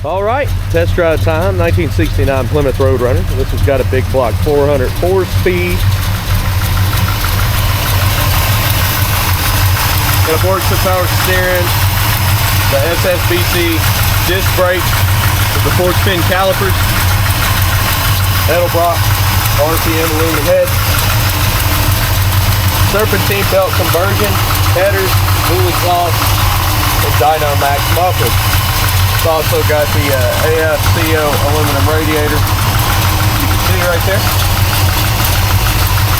All right, test drive time, 1969 Plymouth Roadrunner. This has got a big block 400 4-speed. Got a Borgeson power steering, the SSBC disc brake, with the 4-spin calipers, Edelbrock RPM aluminum head, serpentine belt conversion, headers, dual exhaust, and Dynomax mufflers. It's also got the AFCO aluminum radiator. You can see right there.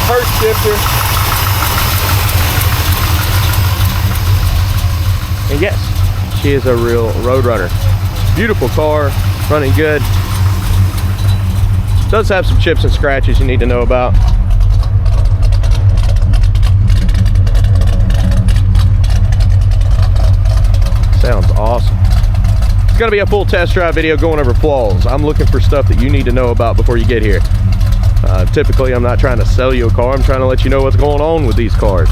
Hurst shifter. And yes, she is a real Roadrunner. Beautiful car, running good. Does have some chips and scratches you need to know about. Sounds awesome. It's going to be a full test drive video going over flaws. I'm looking for stuff that you need to know about before you get here. Typically, I'm not trying to sell you a car. I'm trying to let you know what's going on with these cars.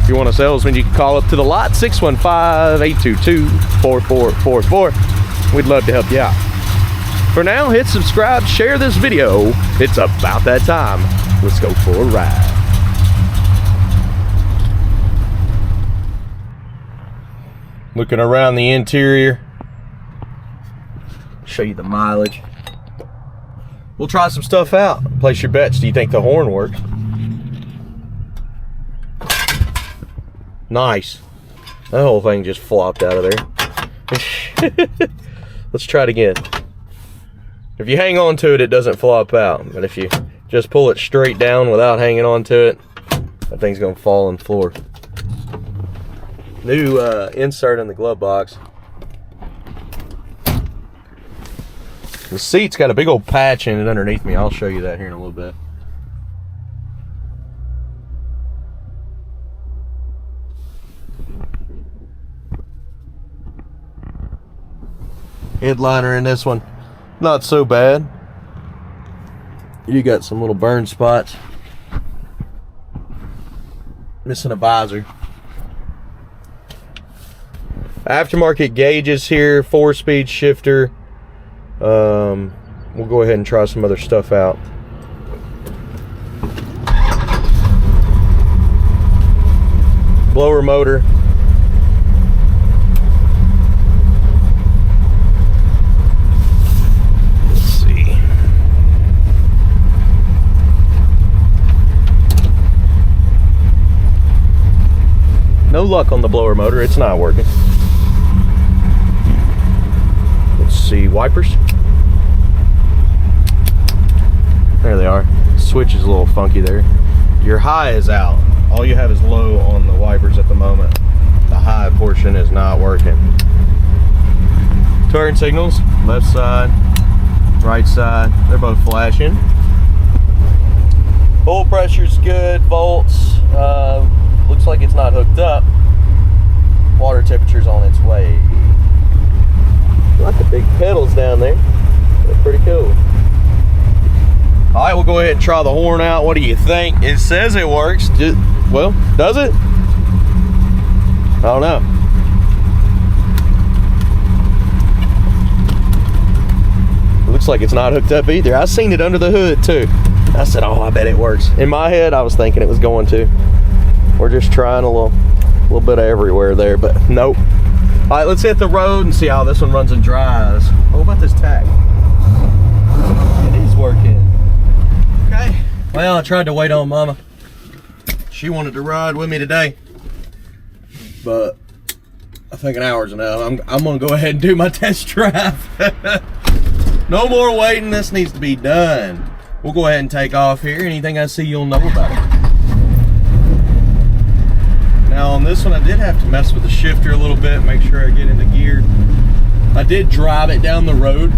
If you want a salesman, you can call up to the lot, 615-822-4444. We'd love to help you out. For now, hit subscribe, share this video. It's about that time. Let's go for a ride. Looking around the interior. Show you the mileage. We'll try some stuff out. Place your bets. Do you think the horn works? Nice. That whole thing just flopped out of there. Let's try it again. If you hang on to it, it doesn't flop out. But if you just pull it straight down without hanging on to it, that thing's gonna fall on the floor. New insert in the glove box. The seat's got a big old patch in it underneath me. I'll show you that here in a little bit. Headliner in this one, not so bad. You got some little burn spots. Missing a visor. Aftermarket gauges here, 4-speed shifter. We'll go ahead and try some other stuff out. Blower motor. Let's see. No luck on the blower motor, it's not working. Let's see, wipers. There they are. Switch is a little funky there. Your high is out. All you have is low on the wipers at the moment. The high portion is not working. Turn signals, left side, right side, they're both flashing. Oil pressure's good, volts. Looks like it's not hooked up. Water temperature's on its way. I like the big pedals down there. They're pretty cool. All right, we'll go ahead and try the horn out. What do you think? It says it works. Well, does it? I don't know. It looks like it's not hooked up either. I seen it under the hood too. I said, oh, I bet it works. In my head, I was thinking it was going to. We're just trying a little bit of everywhere there, but nope. All right, let's hit the road and see how this one runs and dries. What about this tach? It is working. Okay. Well, I tried to wait on Mama. She wanted to ride with me today, but I think an hour's enough. I'm gonna go ahead and do my test drive. No more waiting. This needs to be done. We'll go ahead and take off here. Anything I see, you'll know about it. Now on this one, I did have to mess with the shifter a little bit, make sure I get into gear. I did drive it down the road,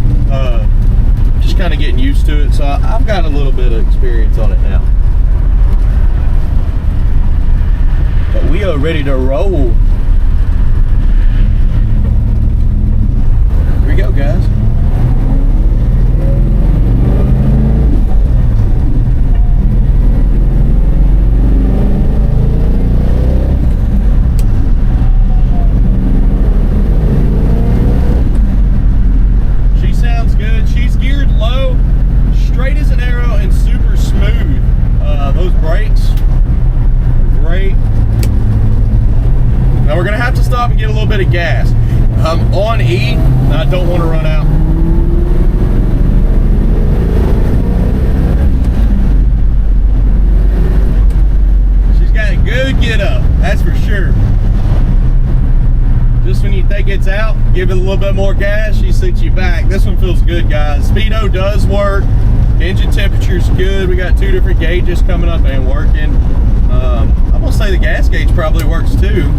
just kind of getting used to it, so I've got a little bit of experience on it now. But we go, ready to roll. Here we go, guys. She sounds good. She's geared low, straight as an arrow, and super smooth. Those brakes are great. Now we're gonna have to stop and get a little bit of gas. I'm on E, and I don't want to run out. She's got a good get up, that's for sure. Just when you think it's out, give it a little bit more gas, she sits you back. This one feels good, guys. Speedo does work. Engine temperature's good. We got 2 different gauges coming up and working. I'm gonna say the gas gauge probably works too.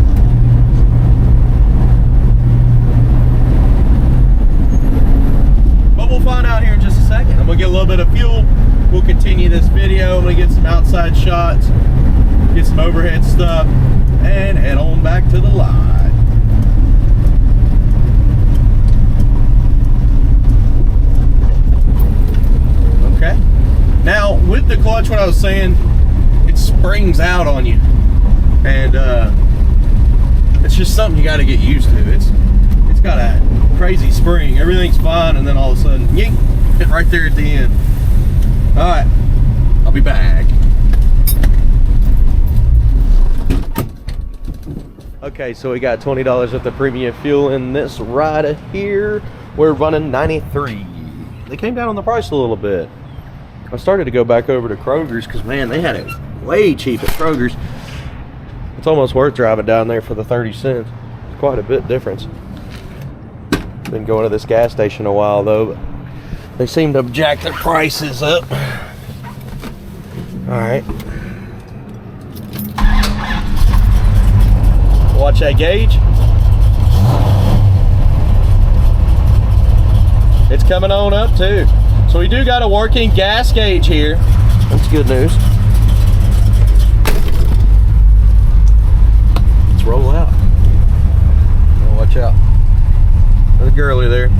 But we'll find out here in just a second. I'm gonna get a little bit of fuel. We'll continue this video. I'm gonna get some outside shots, get some overhead stuff, and head on back to the lot. Okay. Now, with the clutch, what I was saying, it springs out on you. And it's just something you got to get used to. It's got a crazy spring. Everything's fine, and then all of a sudden, yank, hit right there at the end. All right, I'll be back. Okay, so we got $20 worth of premium fuel in this ride here. We're running 93. They came down on the price a little bit. I started to go back over to Kroger's because, man, they had it way cheap at Kroger's. It's almost worth driving down there for the 30 cents. It's quite a bit difference. Been going to this gas station a while, though, but they seem to have jacked their prices up. All right. Watch that gauge. It's coming on up, too. So we do got a working gas gauge here. That's good news. Let's roll out. Oh, watch out. There's a girlie there.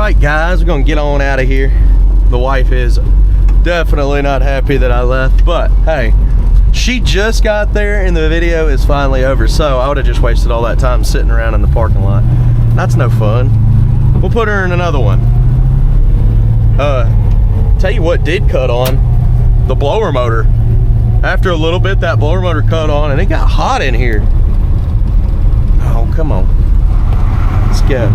right, guys, we're gonna get on out of here. The wife is definitely not happy that I left, but hey, she just got there and the video is finally over. So I would have just wasted all that time sitting around in the parking lot. That's no fun. We'll put her in another one. Tell you what did cut on, the blower motor. After a little bit, that blower motor cut on and it got hot in here. Oh, come on. Let's go.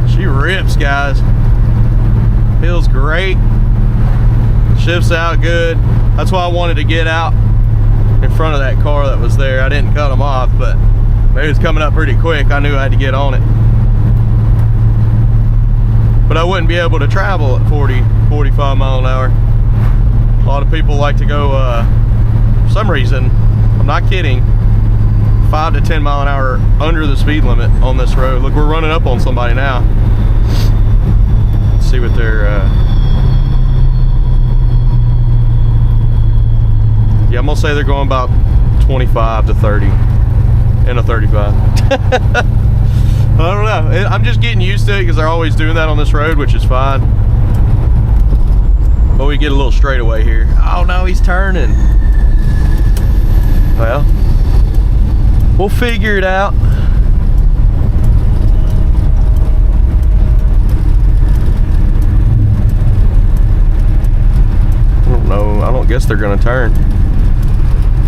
She rips, guys. Feels great. Shifts out good. That's why I wanted to get out in front of that car that was there. I didn't cut them off, but it was coming up pretty quick. I knew I had to get on it. But I wouldn't be able to travel at 40, 45 mile an hour. A lot of people like to go, for some reason, I'm not kidding, 5 to 10 mile an hour under the speed limit on this road. Look, we're running up on somebody now. Let's see what they're, yeah, I'm gonna say they're going about 25 to 30 in a 35. I don't know. I'm just getting used to it because they're always doing that on this road, which is fine. But we get a little straightaway here. Oh no, he's turning. Well, we'll figure it out. I don't know. I don't guess they're gonna turn.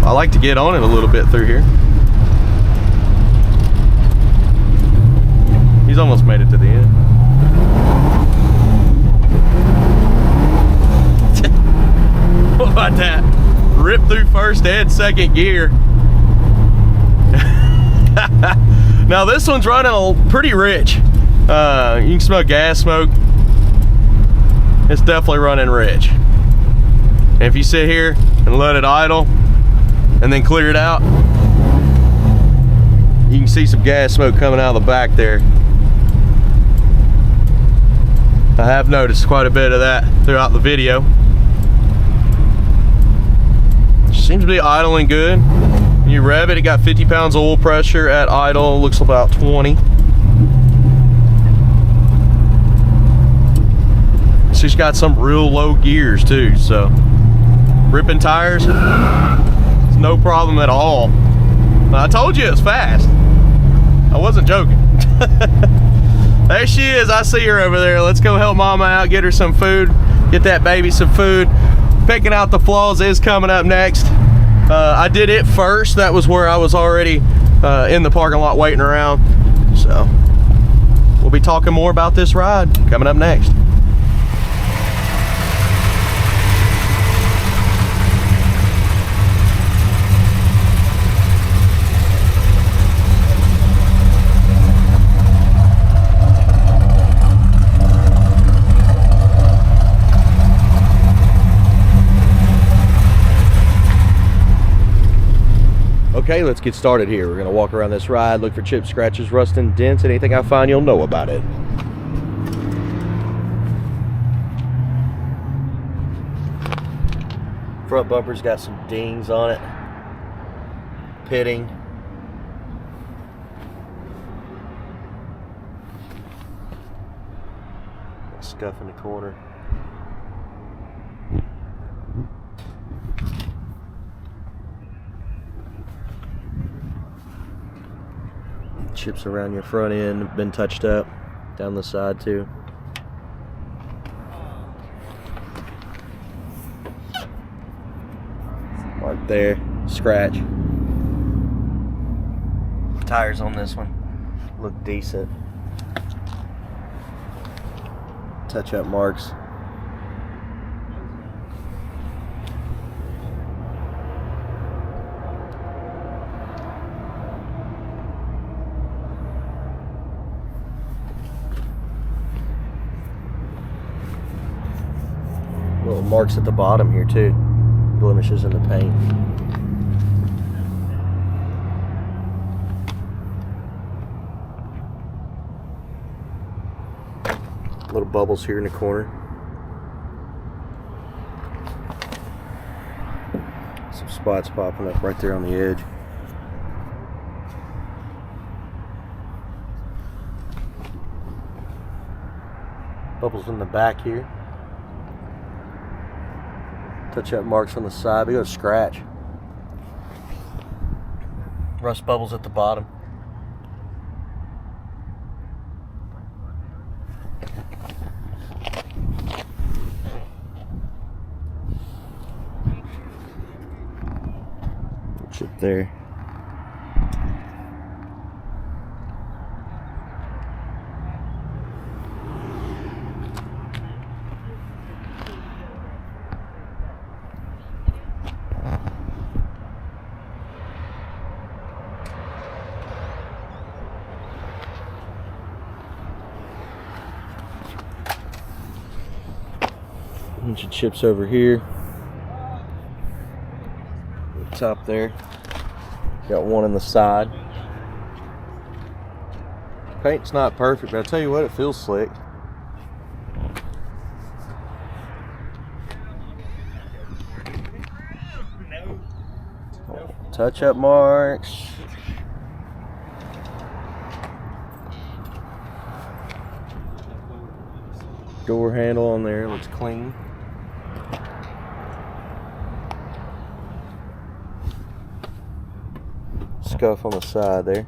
I like to get on it a little bit through here. He's almost made it to the end. What about that? Rip through first and second gear. Now this one's running pretty rich. You can smell gas smoke. It's definitely running rich. And if you sit here and let it idle, and then clear it out, you can see some gas smoke coming out of the back there. I have noticed quite a bit of that throughout the video. Seems to be idling good. When you rev it, it got 50 pounds of oil pressure at idle, looks about 20. She's got some real low gears too, so ripping tires, no problem at all. I told you it's fast. I wasn't joking. There she is. I see her over there. Let's go help Mama out, get her some food, get that baby some food. Picking out the flaws is coming up next. I did it first. That was where I was already in the parking lot waiting around. So we'll be talking more about this ride coming up next. Okay, let's get started here. We're gonna walk around this ride, look for chips, scratches, rust, and dents. Anything I find, you'll know about it. Front bumper's got some dings on it. Pitting. Scuff in the corner. Chips around your front end have been touched up, down the side too. Mark there, scratch. Tires on this one look decent. Touch up marks. Little marks at the bottom here too. Blemishes in the paint. A little Little bubbles here in the corner. Some spots popping up right there on the edge. Bubbles in the back here. Touch-up marks on the side. We got a scratch. Rust bubbles at the bottom. Chip there. Bunch of chips over here. Top there. Got one in the side. Paint's not perfect, but I tell you what, it feels slick. Touch-up marks. Door handle on there looks clean. Scuff on the side there.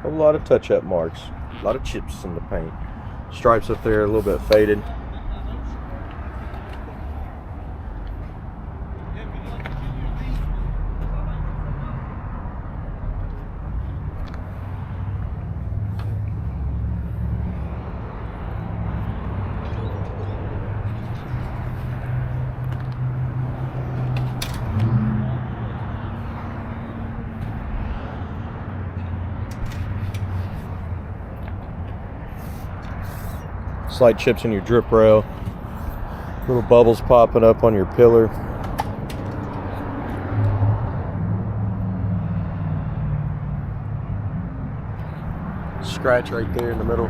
A lot of touch-up marks, a lot of chips in the paint. Stripes up there a little bit faded. Slight chips in your drip rail, little bubbles popping up on your pillar. Scratch right there in the middle.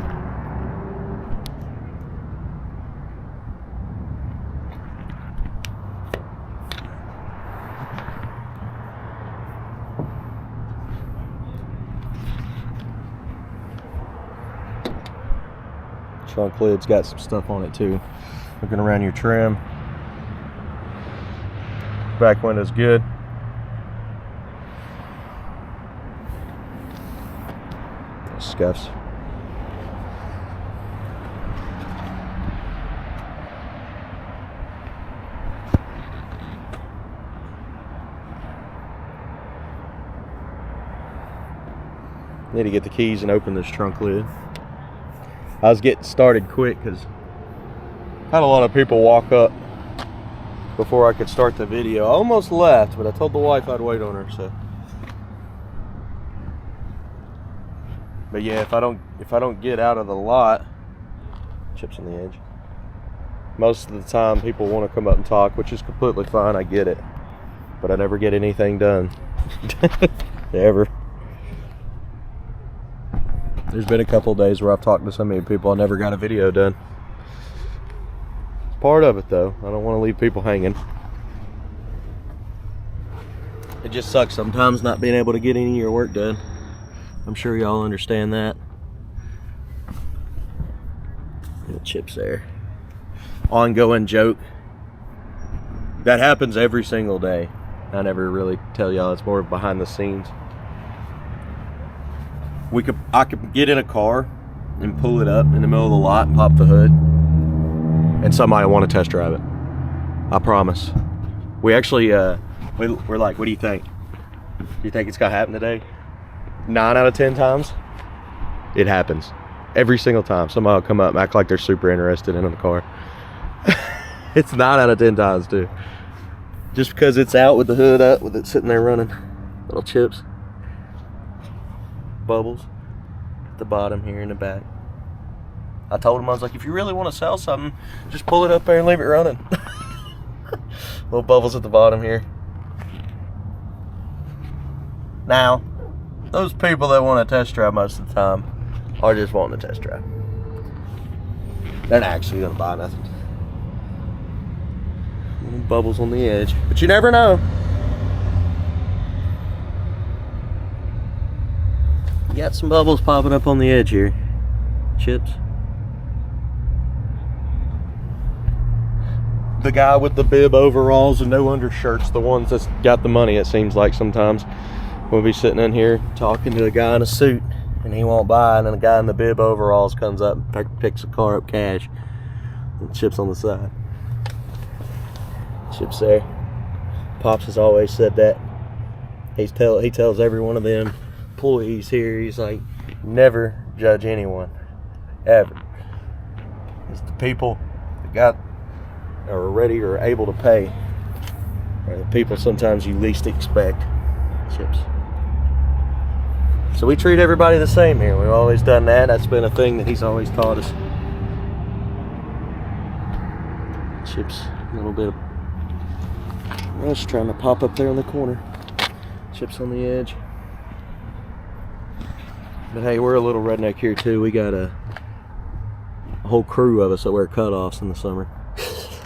Trunk lid's got some stuff on it too. Looking around your trim. Back window's good. Scuffs. Need to get the keys and open this trunk lid. I was getting started quick because I had a lot of people walk up before I could start the video. I almost left, but I told the wife I'd wait on her. So, but yeah, if I don't get out of the lot, chips on the edge. Most of the time, people want to come up and talk, which is completely fine. I get it, but I never get anything done, ever. There's been a couple of days where I've talked to so many people I never got a video done. It's part of it though. I don't want to leave people hanging. It just sucks sometimes not being able to get any of your work done. I'm sure y'all understand that. Little chips there. Ongoing joke. That happens every single day. I never really tell y'all, it's more behind the scenes. I could get in a car and pull it up in the middle of the lot and pop the hood, and somebody will want to test drive it. I promise. We actually, we're like, what do you think? Do you think it's gonna happen today? 9 out of 10 times, it happens. Every single time, somebody will come up and act like they're super interested in the car. It's 9 out of 10 times too. Just because it's out with the hood up, with it sitting there running. Little chips. Bubbles at the bottom here in the back. I told him, I was like, if you really want to sell something, just pull it up there and leave it running. Little bubbles at the bottom here. Now, those people that want to test drive most of the time are just wanting to test drive. They're not actually going to buy nothing. Little bubbles on the edge, but you never know. You got some bubbles popping up on the edge here. Chips. The guy with the bib overalls and no undershirts, the ones that's got the money, it seems like sometimes. We'll be sitting in here talking to a guy in a suit and he won't buy, and then a guy in the bib overalls comes up and picks a car up cash. And Chip's on the side. Chip's there. Pops has always said that. He tells every one of them employees here, he's like, never judge anyone, ever. It's the people that are ready or able to pay are the people sometimes you least expect. Chips. So we treat everybody the same here. We've always done that. That's been a thing that he's always taught us. Chips, a little bit of rust trying to pop up there in the corner. Chips on the edge. But hey, we're a little redneck here too. We got a whole crew of us that wear cutoffs in the summer.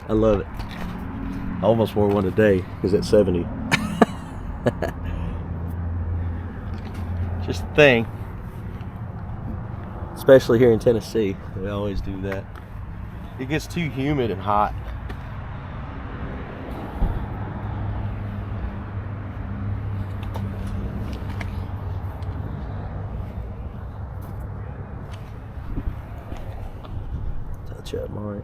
I love it. I almost wore one today because it's 70. Just a thing. Especially here in Tennessee. We always do that. It gets too humid and hot. Touch up, Mike.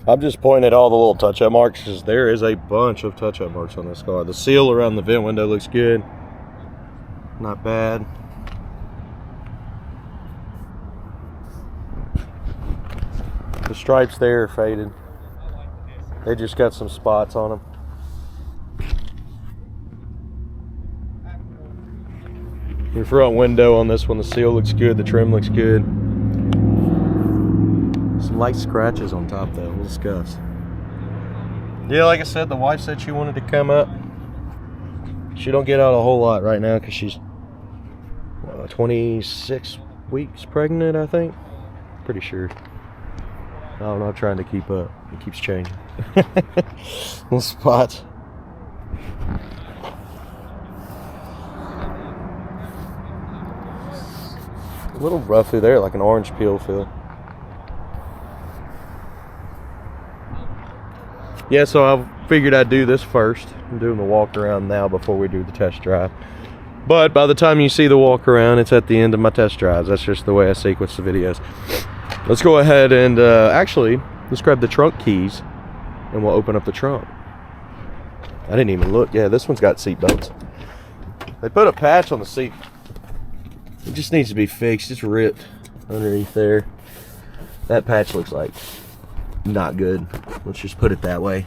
I'm just pointing at all the little touch-up marks because there is a bunch of touch-up marks on this car. The seal around the vent window looks good. Not bad. The stripes there are faded. They just got some spots on them. Your front window on this one, the seal looks good, the trim looks good. Some light scratches on top though, we'll discuss. Yeah, like I said, the wife said she wanted to come up. She don't get out a whole lot right now because she's 26 weeks pregnant, I think. Pretty sure. I don't know, I'm trying to keep up. It keeps changing. Little spots. A little rough through there, like an orange peel feel. Yeah, so I figured I'd do this first. I'm doing the walk around now before we do the test drive. But by the time you see the walk around, it's at the end of my test drives. That's just the way I sequence the videos. Let's go ahead and actually, let's grab the trunk keys and we'll open up the trunk. I didn't even look. Yeah, this one's got seat belts. They put a patch on the seat. It just needs to be fixed. It's ripped underneath there. That patch looks like not good. Let's just put it that way.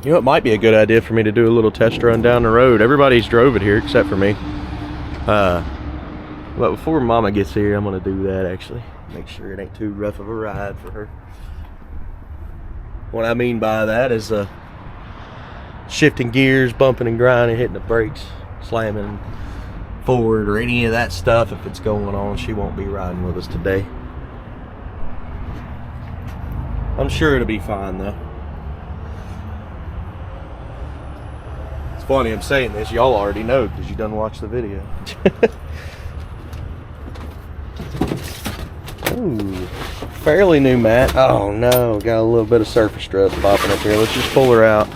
You know, it might be a good idea for me to do a little test run down the road. Everybody's drove it here except for me. But before Mama gets here, I'm gonna do that actually. Make sure it ain't too rough of a ride for her. What I mean by that is shifting gears, bumping and grinding, hitting the brakes, slamming forward, or any of that stuff. If it's going on, she won't be riding with us today. I'm sure it'll be fine though. It's funny I'm saying this, y'all already know because you done watched the video. Ooh, fairly new mat. Oh no, got a little bit of surface rust popping up here. Let's just pull her out.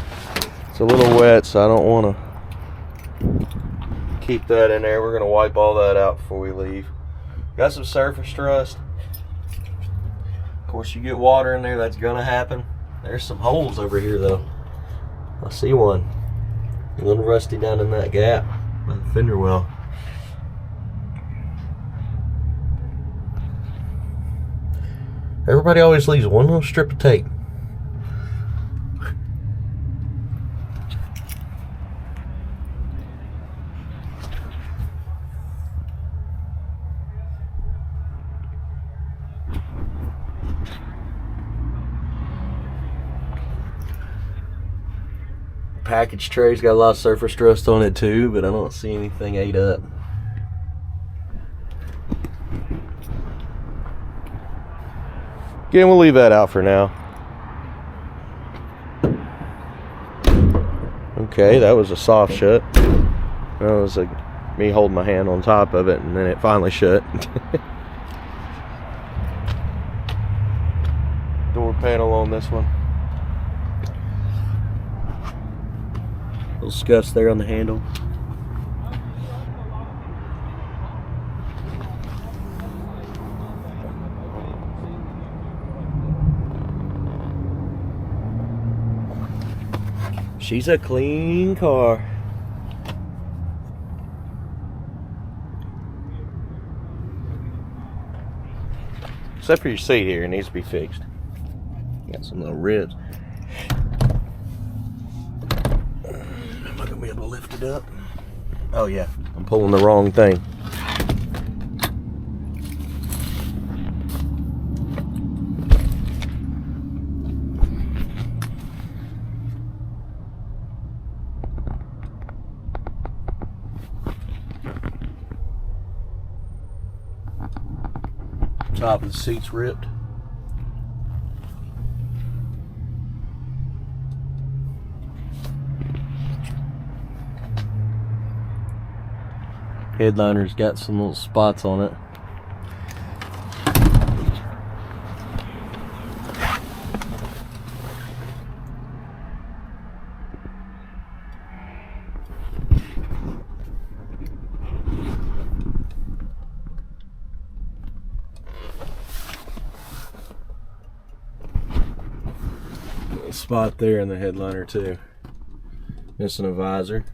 It's a little wet, so I don't want to keep that in there. We're going to wipe all that out before we leave. Got some surface rust. Of course, you get water in there, that's going to happen. There's some holes over here though. I see one. A little rusty down in that gap by the fender well. Everybody always leaves one little strip of tape. Package tray's got a lot of surface rust on it too, but I don't see anything ate up. Again, we'll leave that out for now. Okay, that was a soft shut. That was like me holding my hand on top of it, and then it finally shut. Door panel on this one. Little scuffs there on the handle. She's a clean car. Except for your seat here, it needs to be fixed. Got some little ribs. Am I gonna be able to lift it up? Oh yeah, I'm pulling the wrong thing. Top of the seat's ripped. Headliner's got some little spots on it. Spot there in the headliner too. Missing a visor.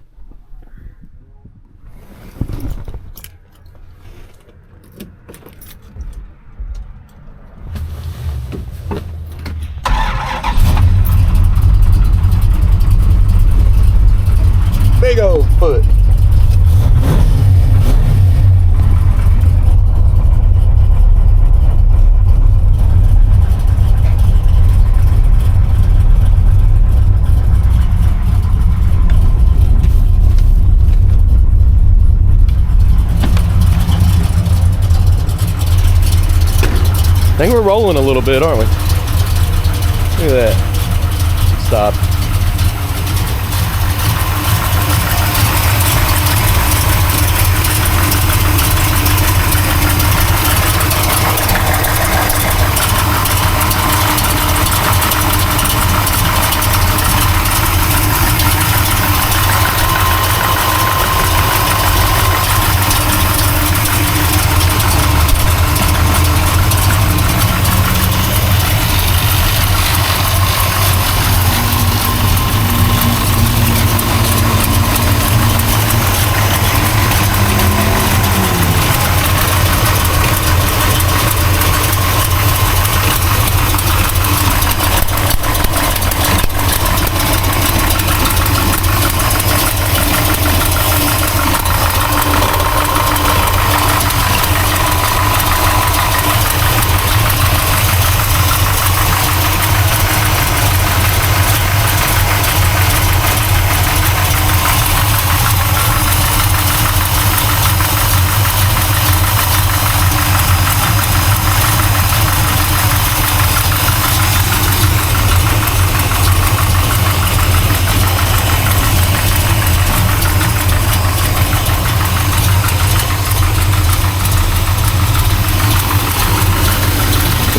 Big old foot. I think we're rolling a little bit, aren't we? Look at that. Stop.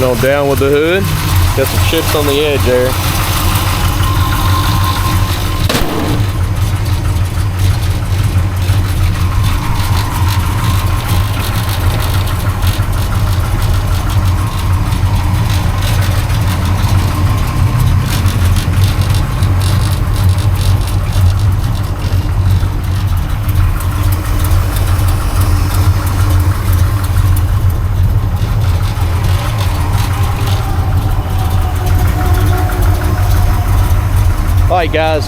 on down with the hood. Got some chips on the edge there. Alright guys,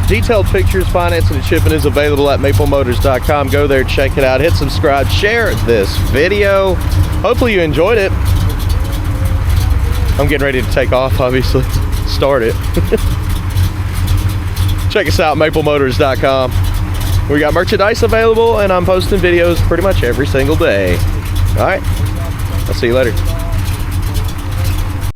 detailed pictures, financing, and shipping is available at maplemotors.com. Go there, check it out, hit subscribe, share this video. Hopefully you enjoyed it. I'm getting ready to take off, obviously. Start it. Check us out, maplemotors.com. We got merchandise available, and I'm posting videos pretty much every single day. Alright, I'll see you later.